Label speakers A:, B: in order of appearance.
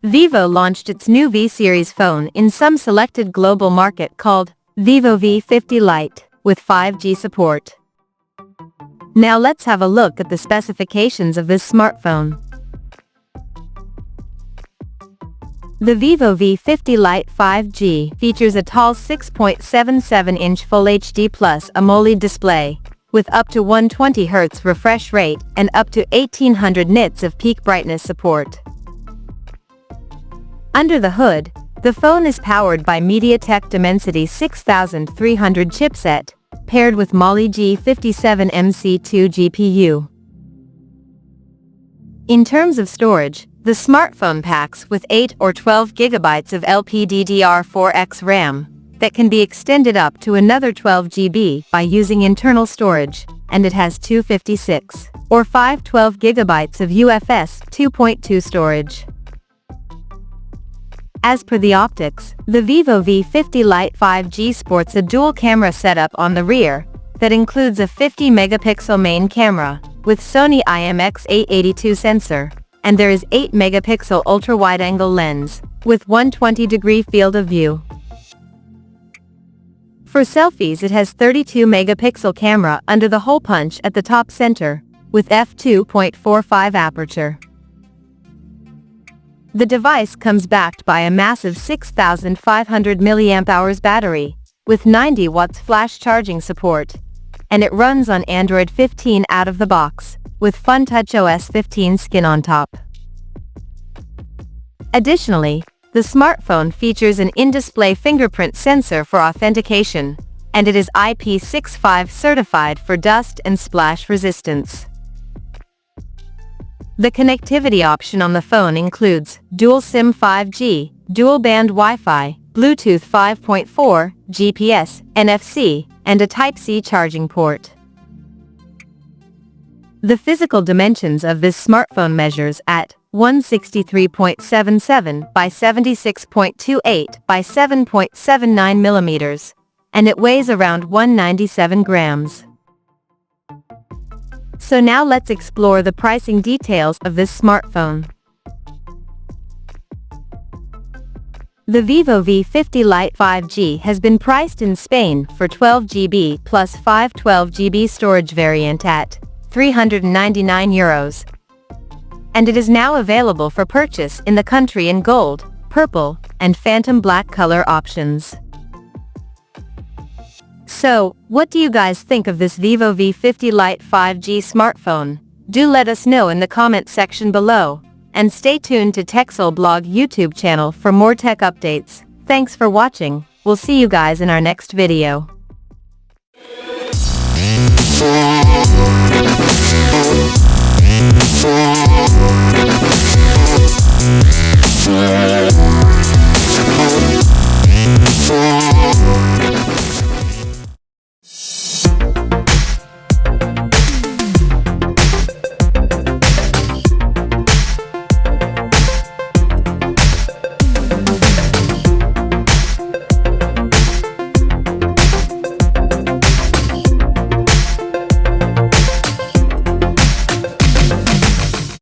A: Vivo launched its new V series phone in some selected global market called Vivo V50 Lite, with 5G support. Now let's have a look at the specifications of this smartphone. The Vivo V50 Lite 5G features a tall 6.77-inch Full HD Plus AMOLED display, with up to 120 Hz refresh rate and up to 1800 nits of peak brightness support. Under the hood, the phone is powered by MediaTek Dimensity 6300 chipset, paired with Mali G57MC2 GPU. In terms of storage, the smartphone packs with 8 or 12 GB of LPDDR4X RAM that can be extended up to another 12 GB by using internal storage, and it has 256 or 512 GB of UFS 2.2 storage. As per the optics, the Vivo V50 Lite 5G sports a dual camera setup on the rear that includes a 50-megapixel main camera with Sony IMX882 sensor, and there is 8-megapixel ultra-wide-angle lens with 120-degree field of view. For selfies, it has 32-megapixel camera under the hole punch at the top center with f2.45 aperture. The device comes backed by a massive 6,500 mAh battery, with 90 watts flash charging support, and it runs on Android 15 out of the box, with FunTouch OS 15 skin on top. Additionally, the smartphone features an in-display fingerprint sensor for authentication, and it is IP65 certified for dust and splash resistance. The connectivity option on the phone includes dual SIM 5G, dual-band Wi-Fi, Bluetooth 5.4, GPS, NFC, and a Type-C charging port. The physical dimensions of this smartphone measures at 163.77 by 76.28 by 7.79 millimeters, and it weighs around 197 grams. So now let's explore the pricing details of this smartphone. The Vivo V50 Lite 5G has been priced in Spain for 12 GB plus 512 GB storage variant at €399, and it is now available for purchase in the country in gold, purple, and phantom black color options. So, what do you guys think of this Vivo V50 Lite 5G smartphone? Do let us know in the comment section below, and stay tuned to TechSole Blog YouTube channel for more tech updates. Thanks for watching. We'll see you guys in our next video.